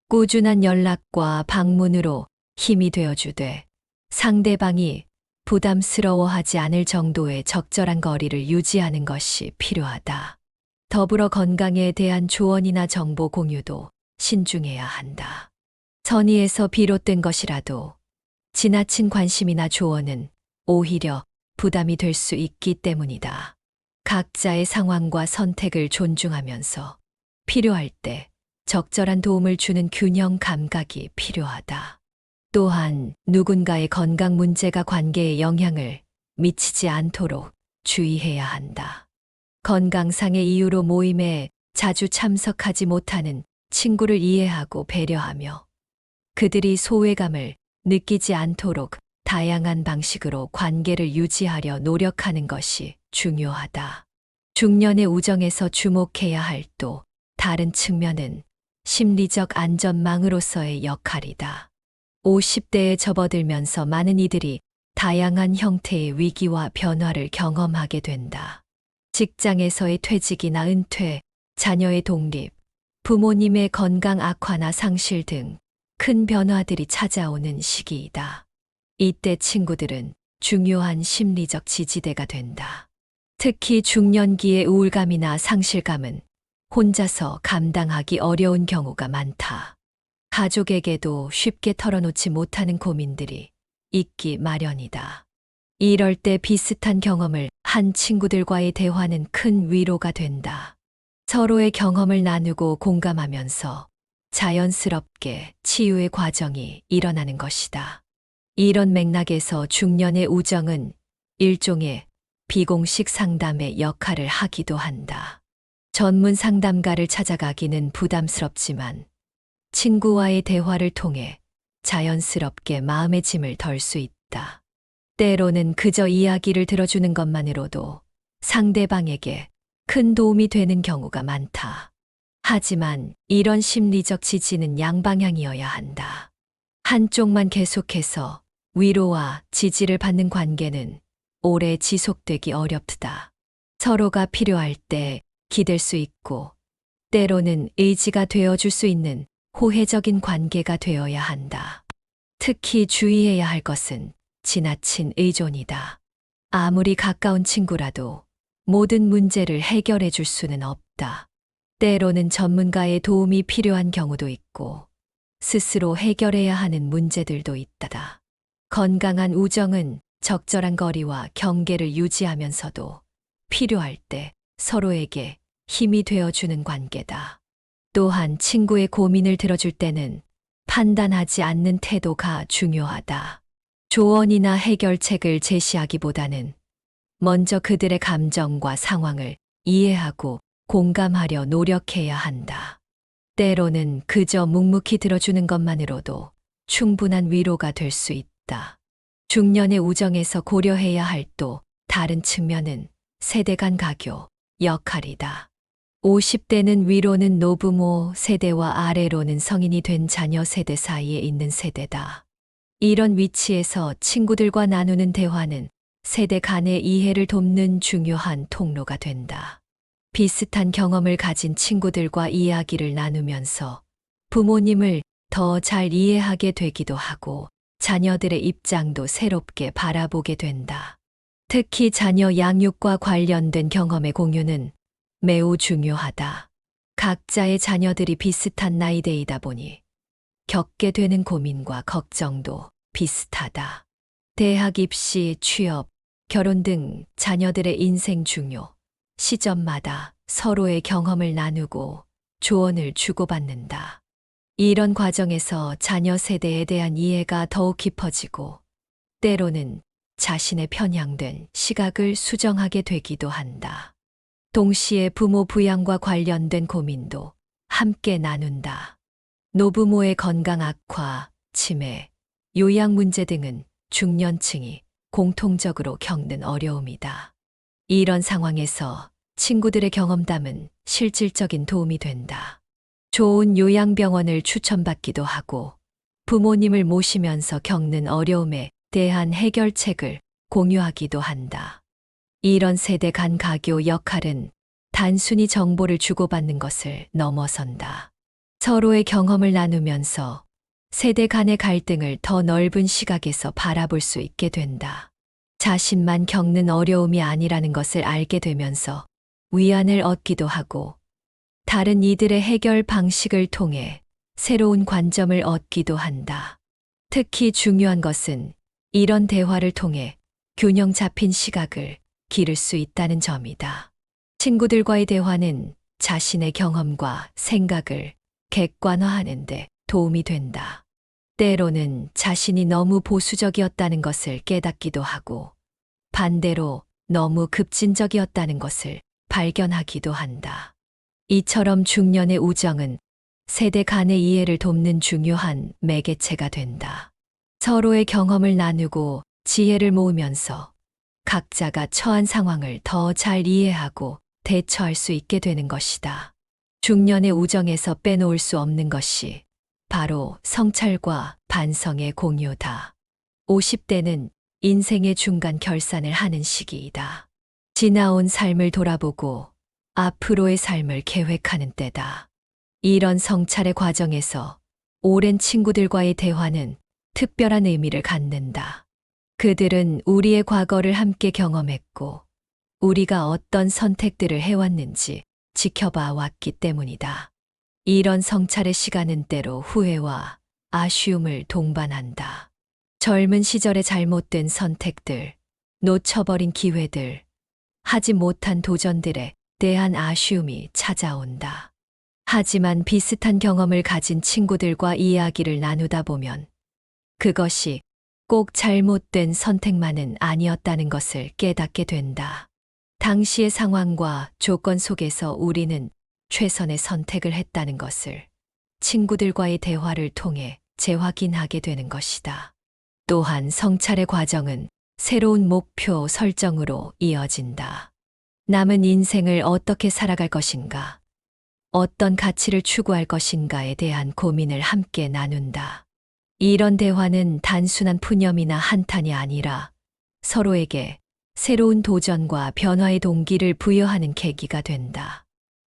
꾸준한 연락과 방문으로 힘이 되어주되 상대방이 부담스러워하지 않을 정도의 적절한 거리를 유지하는 것이 필요하다. 더불어 건강에 대한 조언이나 정보 공유도 신중해야 한다. 선의에서 비롯된 것이라도 지나친 관심이나 조언은 오히려 부담이 될 수 있기 때문이다. 각자의 상황과 선택을 존중하면서 필요할 때 적절한 도움을 주는 균형 감각이 필요하다. 또한 누군가의 건강 문제가 관계에 영향을 미치지 않도록 주의해야 한다. 건강상의 이유로 모임에 자주 참석하지 못하는 친구를 이해하고 배려하며 그들이 소외감을 느끼지 않도록 다양한 방식으로 관계를 유지하려 노력하는 것이 중요하다. 중년의 우정에서 주목해야 할 또 다른 측면은 심리적 안전망으로서의 역할이다. 50대에 접어들면서 많은 이들이 다양한 형태의 위기와 변화를 경험하게 된다. 직장에서의 퇴직이나 은퇴, 자녀의 독립, 부모님의 건강 악화나 상실 등 큰 변화들이 찾아오는 시기이다. 이때 친구들은 중요한 심리적 지지대가 된다. 특히 중년기의 우울감이나 상실감은 혼자서 감당하기 어려운 경우가 많다. 가족에게도 쉽게 털어놓지 못하는 고민들이 있기 마련이다. 이럴 때 비슷한 경험을 한 친구들과의 대화는 큰 위로가 된다. 서로의 경험을 나누고 공감하면서 자연스럽게 치유의 과정이 일어나는 것이다. 이런 맥락에서 중년의 우정은 일종의 비공식 상담의 역할을 하기도 한다. 전문 상담가를 찾아가기는 부담스럽지만 친구와의 대화를 통해 자연스럽게 마음의 짐을 덜 수 있다. 때로는 그저 이야기를 들어주는 것만으로도 상대방에게 큰 도움이 되는 경우가 많다. 하지만 이런 심리적 지지는 양방향이어야 한다. 한쪽만 계속해서 위로와 지지를 받는 관계는 오래 지속되기 어렵다. 서로가 필요할 때 기댈 수 있고 때로는 의지가 되어줄 수 있는 호혜적인 관계가 되어야 한다. 특히 주의해야 할 것은 지나친 의존이다. 아무리 가까운 친구라도 모든 문제를 해결해 줄 수는 없다. 때로는 전문가의 도움이 필요한 경우도 있고 스스로 해결해야 하는 문제들도 있다. 건강한 우정은 적절한 거리와 경계를 유지하면서도 필요할 때 서로에게 힘이 되어주는 관계다. 또한 친구의 고민을 들어줄 때는 판단하지 않는 태도가 중요하다. 조언이나 해결책을 제시하기보다는 먼저 그들의 감정과 상황을 이해하고 공감하려 노력해야 한다. 때로는 그저 묵묵히 들어주는 것만으로도 충분한 위로가 될 수 있다. 중년의 우정에서 고려해야 할 또 다른 측면은 세대 간 가교 역할이다. 50대는 위로는 노부모 세대와 아래로는 성인이 된 자녀 세대 사이에 있는 세대다. 이런 위치에서 친구들과 나누는 대화는 세대 간의 이해를 돕는 중요한 통로가 된다. 비슷한 경험을 가진 친구들과 이야기를 나누면서 부모님을 더 잘 이해하게 되기도 하고 자녀들의 입장도 새롭게 바라보게 된다. 특히 자녀 양육과 관련된 경험의 공유는 매우 중요하다. 각자의 자녀들이 비슷한 나이대이다 보니 겪게 되는 고민과 걱정도 비슷하다. 대학 입시, 취업, 결혼 등 자녀들의 인생 중요 시점마다 서로의 경험을 나누고 조언을 주고받는다. 이런 과정에서 자녀 세대에 대한 이해가 더욱 깊어지고 때로는 자신의 편향된 시각을 수정하게 되기도 한다. 동시에 부모 부양과 관련된 고민도 함께 나눈다. 노부모의 건강 악화, 치매, 요양 문제 등은 중년층이 공통적으로 겪는 어려움이다. 이런 상황에서 친구들의 경험담은 실질적인 도움이 된다. 좋은 요양병원을 추천받기도 하고 부모님을 모시면서 겪는 어려움에 대한 해결책을 공유하기도 한다. 이런 세대 간 가교 역할은 단순히 정보를 주고받는 것을 넘어선다. 서로의 경험을 나누면서 세대 간의 갈등을 더 넓은 시각에서 바라볼 수 있게 된다. 자신만 겪는 어려움이 아니라는 것을 알게 되면서 위안을 얻기도 하고 다른 이들의 해결 방식을 통해 새로운 관점을 얻기도 한다. 특히 중요한 것은 이런 대화를 통해 균형 잡힌 시각을 기를 수 있다는 점이다. 친구들과의 대화는 자신의 경험과 생각을 객관화하는 데 도움이 된다. 때로는 자신이 너무 보수적이었다는 것을 깨닫기도 하고 반대로 너무 급진적이었다는 것을 발견하기도 한다. 이처럼 중년의 우정은 세대 간의 이해를 돕는 중요한 매개체가 된다. 서로의 경험을 나누고 지혜를 모으면서 각자가 처한 상황을 더 잘 이해하고 대처할 수 있게 되는 것이다. 중년의 우정에서 빼놓을 수 없는 것이 바로 성찰과 반성의 공유다. 50대는 인생의 중간 결산을 하는 시기이다. 지나온 삶을 돌아보고 앞으로의 삶을 계획하는 때다. 이런 성찰의 과정에서 오랜 친구들과의 대화는 특별한 의미를 갖는다. 그들은 우리의 과거를 함께 경험했고 우리가 어떤 선택들을 해왔는지 지켜봐 왔기 때문이다. 이런 성찰의 시간은 때로 후회와 아쉬움을 동반한다. 젊은 시절의 잘못된 선택들, 놓쳐버린 기회들, 하지 못한 도전들에 대한 아쉬움이 찾아온다. 하지만 비슷한 경험을 가진 친구들과 이야기를 나누다 보면 그것이 꼭 잘못된 선택만은 아니었다는 것을 깨닫게 된다. 당시의 상황과 조건 속에서 우리는 최선의 선택을 했다는 것을 친구들과의 대화를 통해 재확인하게 되는 것이다. 또한 성찰의 과정은 새로운 목표 설정으로 이어진다. 남은 인생을 어떻게 살아갈 것인가, 어떤 가치를 추구할 것인가에 대한 고민을 함께 나눈다. 이런 대화는 단순한 푸념이나 한탄이 아니라 서로에게 새로운 도전과 변화의 동기를 부여하는 계기가 된다.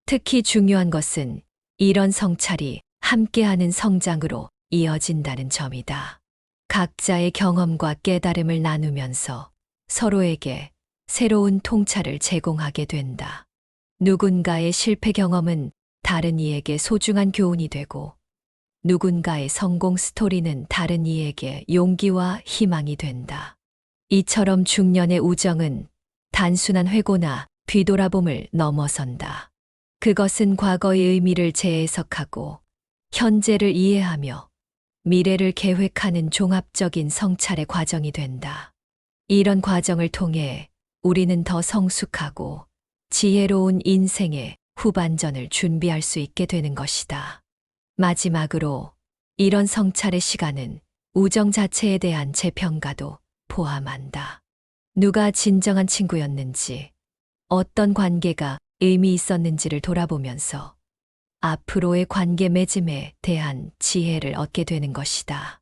특히 중요한 것은 이런 성찰이 함께하는 성장으로 이어진다는 점이다. 각자의 경험과 깨달음을 나누면서 서로에게 새로운 통찰을 제공하게 된다. 누군가의 실패 경험은 다른 이에게 소중한 교훈이 되고 누군가의 성공 스토리는 다른 이에게 용기와 희망이 된다. 이처럼 중년의 우정은 단순한 회고나 뒤돌아봄을 넘어선다. 그것은 과거의 의미를 재해석하고 현재를 이해하며 미래를 계획하는 종합적인 성찰의 과정이 된다. 이런 과정을 통해 우리는 더 성숙하고 지혜로운 인생의 후반전을 준비할 수 있게 되는 것이다. 마지막으로 이런 성찰의 시간은 우정 자체에 대한 재평가도 포함한다. 누가 진정한 친구였는지, 어떤 관계가 의미 있었는지를 돌아보면서 앞으로의 관계 맺음에 대한 지혜를 얻게 되는 것이다.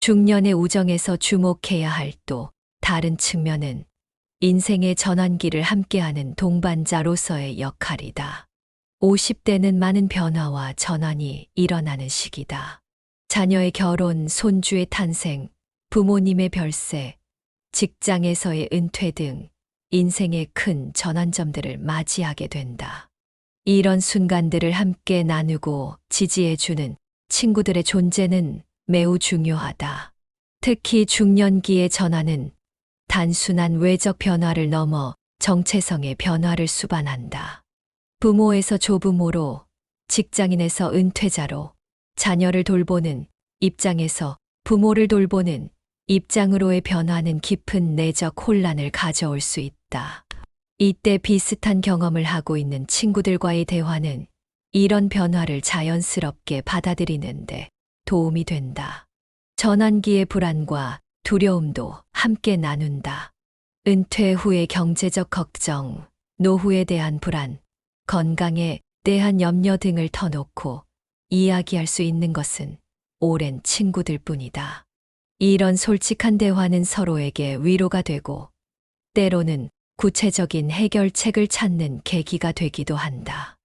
중년의 우정에서 주목해야 할 또 다른 측면은 인생의 전환기를 함께하는 동반자로서의 역할이다. 50대는 많은 변화와 전환이 일어나는 시기다. 자녀의 결혼, 손주의 탄생, 부모님의 별세, 직장에서의 은퇴 등 인생의 큰 전환점들을 맞이하게 된다. 이런 순간들을 함께 나누고 지지해주는 친구들의 존재는 매우 중요하다. 특히 중년기의 전환은 단순한 외적 변화를 넘어 정체성의 변화를 수반한다. 부모에서 조부모로, 직장인에서 은퇴자로, 자녀를 돌보는 입장에서 부모를 돌보는 입장으로의 변화는 깊은 내적 혼란을 가져올 수 있다. 이때 비슷한 경험을 하고 있는 친구들과의 대화는 이런 변화를 자연스럽게 받아들이는데 도움이 된다. 전환기의 불안과 두려움도 함께 나눈다. 은퇴 후의 경제적 걱정, 노후에 대한 불안, 건강에 대한 염려 등을 터놓고 이야기할 수 있는 것은 오랜 친구들 뿐이다. 이런 솔직한 대화는 서로에게 위로가 되고 때로는 구체적인 해결책을 찾는 계기가 되기도 한다.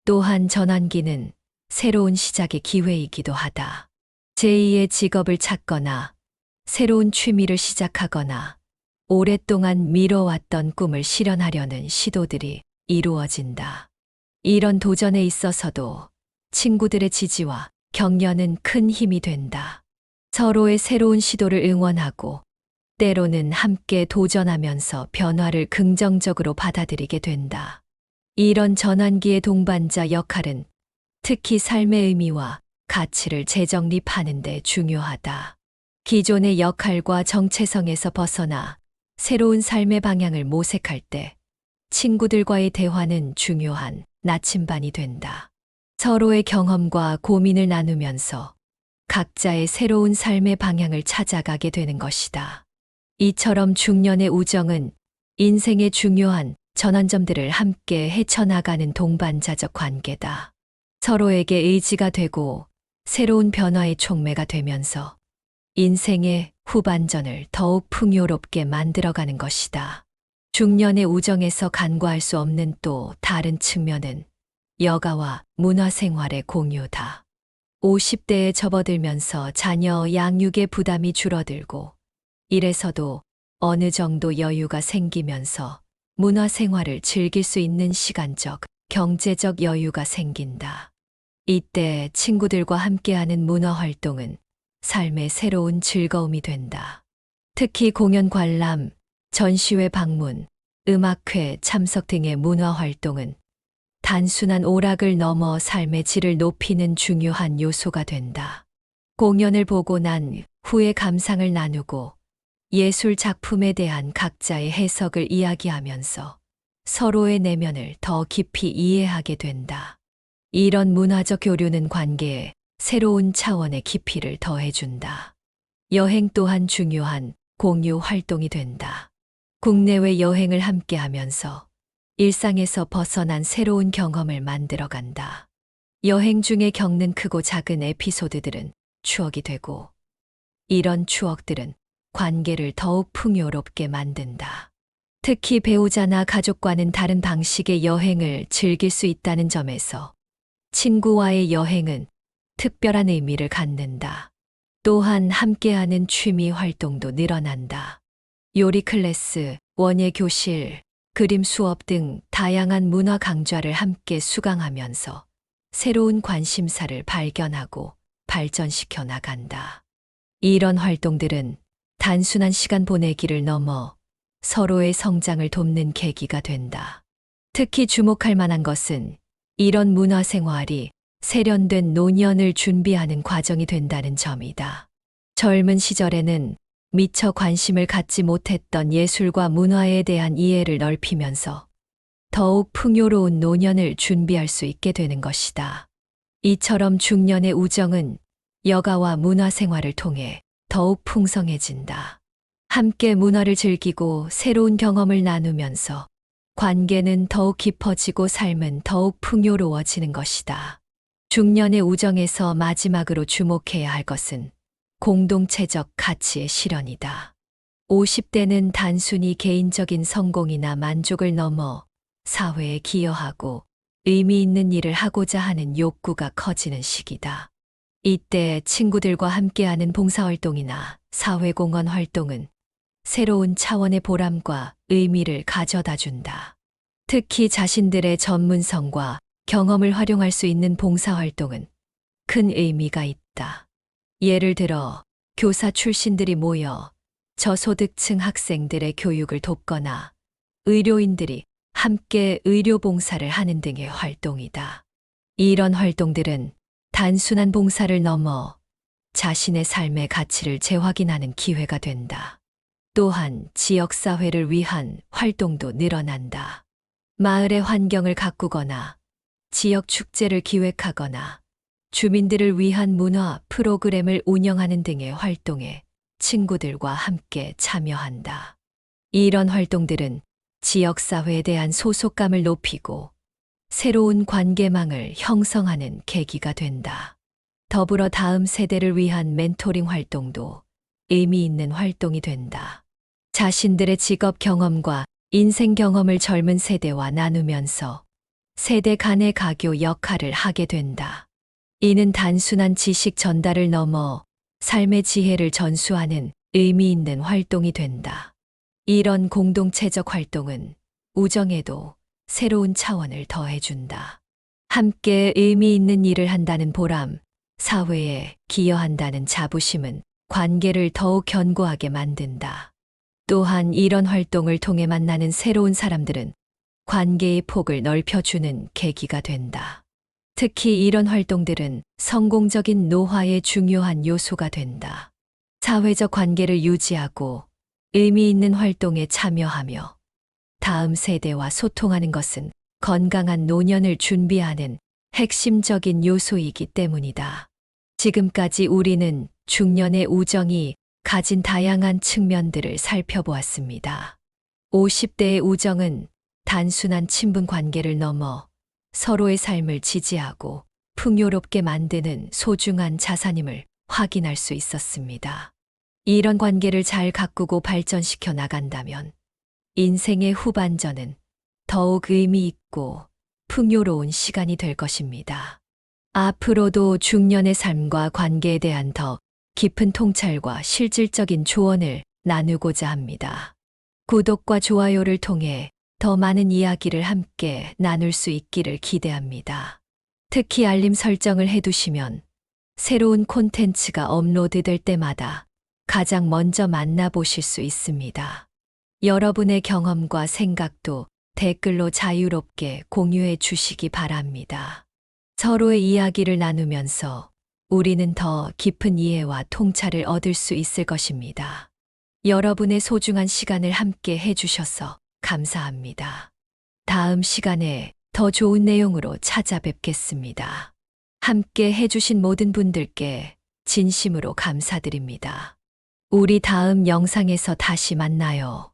또한 전환기는 새로운 시작의 기회이기도 하다. 제2의 직업을 찾거나 새로운 취미를 시작하거나 오랫동안 미뤄왔던 꿈을 실현하려는 시도들이 이루어진다. 이런 도전에 있어서도 친구들의 지지와 격려는 큰 힘이 된다. 서로의 새로운 시도를 응원하고 때로는 함께 도전하면서 변화를 긍정적으로 받아들이게 된다. 이런 전환기의 동반자 역할은 특히 삶의 의미와 가치를 재정립하는 데 중요하다. 기존의 역할과 정체성에서 벗어나 새로운 삶의 방향을 모색할 때 친구들과의 대화는 중요한 나침반이 된다. 서로의 경험과 고민을 나누면서 각자의 새로운 삶의 방향을 찾아가게 되는 것이다. 이처럼 중년의 우정은 인생의 중요한 전환점들을 함께 헤쳐나가는 동반자적 관계다. 서로에게 의지가 되고 새로운 변화의 촉매가 되면서 인생의 후반전을 더욱 풍요롭게 만들어가는 것이다. 중년의 우정에서 간과할 수 없는 또 다른 측면은 여가와 문화생활의 공유다. 50대에 접어들면서 자녀 양육의 부담이 줄어들고 일에서도 어느 정도 여유가 생기면서 문화생활을 즐길 수 있는 시간적, 경제적 여유가 생긴다. 이때 친구들과 함께하는 문화활동은 삶의 새로운 즐거움이 된다. 특히 공연 관람, 전시회 방문, 음악회 참석 등의 문화활동은 단순한 오락을 넘어 삶의 질을 높이는 중요한 요소가 된다. 공연을 보고 난 후의 감상을 나누고 예술 작품에 대한 각자의 해석을 이야기하면서 서로의 내면을 더 깊이 이해하게 된다. 이런 문화적 교류는 관계에 새로운 차원의 깊이를 더해준다. 여행 또한 중요한 공유 활동이 된다. 국내외 여행을 함께 하면서 일상에서 벗어난 새로운 경험을 만들어간다. 여행 중에 겪는 크고 작은 에피소드들은 추억이 되고 이런 추억들은 관계를 더욱 풍요롭게 만든다. 특히 배우자나 가족과는 다른 방식의 여행을 즐길 수 있다는 점에서 친구와의 여행은 특별한 의미를 갖는다. 또한 함께하는 취미 활동도 늘어난다. 요리 클래스, 원예 교실, 그림 수업 등 다양한 문화 강좌를 함께 수강하면서 새로운 관심사를 발견하고 발전시켜 나간다. 이런 활동들은 단순한 시간 보내기를 넘어 서로의 성장을 돕는 계기가 된다. 특히 주목할 만한 것은 이런 문화생활이 세련된 노년을 준비하는 과정이 된다는 점이다. 젊은 시절에는 미처 관심을 갖지 못했던 예술과 문화에 대한 이해를 넓히면서 더욱 풍요로운 노년을 준비할 수 있게 되는 것이다. 이처럼 중년의 우정은 여가와 문화생활을 통해 더욱 풍성해진다. 함께 문화를 즐기고 새로운 경험을 나누면서 관계는 더욱 깊어지고 삶은 더욱 풍요로워지는 것이다. 중년의 우정에서 마지막으로 주목해야 할 것은 공동체적 가치의 실현이다. 50대는 단순히 개인적인 성공이나 만족을 넘어 사회에 기여하고 의미 있는 일을 하고자 하는 욕구가 커지는 시기다. 이때 친구들과 함께하는 봉사활동이나 사회공헌 활동은 새로운 차원의 보람과 의미를 가져다 준다. 특히 자신들의 전문성과 경험을 활용할 수 있는 봉사활동은 큰 의미가 있다. 예를 들어 교사 출신들이 모여 저소득층 학생들의 교육을 돕거나 의료인들이 함께 의료봉사를 하는 등의 활동이다. 이런 활동들은 단순한 봉사를 넘어 자신의 삶의 가치를 재확인하는 기회가 된다. 또한 지역사회를 위한 활동도 늘어난다. 마을의 환경을 가꾸거나 지역 축제를 기획하거나 주민들을 위한 문화 프로그램을 운영하는 등의 활동에 친구들과 함께 참여한다. 이런 활동들은 지역사회에 대한 소속감을 높이고 새로운 관계망을 형성하는 계기가 된다. 더불어 다음 세대를 위한 멘토링 활동도 의미 있는 활동이 된다. 자신들의 직업 경험과 인생 경험을 젊은 세대와 나누면서 세대 간의 가교 역할을 하게 된다. 이는 단순한 지식 전달을 넘어 삶의 지혜를 전수하는 의미 있는 활동이 된다. 이런 공동체적 활동은 우정에도 새로운 차원을 더해준다. 함께 의미 있는 일을 한다는 보람, 사회에 기여한다는 자부심은 관계를 더욱 견고하게 만든다. 또한 이런 활동을 통해 만나는 새로운 사람들은 관계의 폭을 넓혀주는 계기가 된다. 특히 이런 활동들은 성공적인 노화의 중요한 요소가 된다. 사회적 관계를 유지하고 의미 있는 활동에 참여하며 다음 세대와 소통하는 것은 건강한 노년을 준비하는 핵심적인 요소이기 때문이다. 지금까지 우리는 중년의 우정이 가진 다양한 측면들을 살펴보았습니다. 50대의 우정은 단순한 친분 관계를 넘어 서로의 삶을 지지하고 풍요롭게 만드는 소중한 자산임을 확인할 수 있었습니다. 이런 관계를 잘 가꾸고 발전시켜 나간다면 인생의 후반전은 더욱 의미 있고 풍요로운 시간이 될 것입니다. 앞으로도 중년의 삶과 관계에 대한 더 깊은 통찰과 실질적인 조언을 나누고자 합니다. 구독과 좋아요를 통해 더 많은 이야기를 함께 나눌 수 있기를 기대합니다. 특히 알림 설정을 해두시면 새로운 콘텐츠가 업로드될 때마다 가장 먼저 만나보실 수 있습니다. 여러분의 경험과 생각도 댓글로 자유롭게 공유해 주시기 바랍니다. 서로의 이야기를 나누면서 우리는 더 깊은 이해와 통찰을 얻을 수 있을 것입니다. 여러분의 소중한 시간을 함께 해주셔서 감사합니다. 다음 시간에 더 좋은 내용으로 찾아뵙겠습니다. 함께 해주신 모든 분들께 진심으로 감사드립니다. 우리 다음 영상에서 다시 만나요.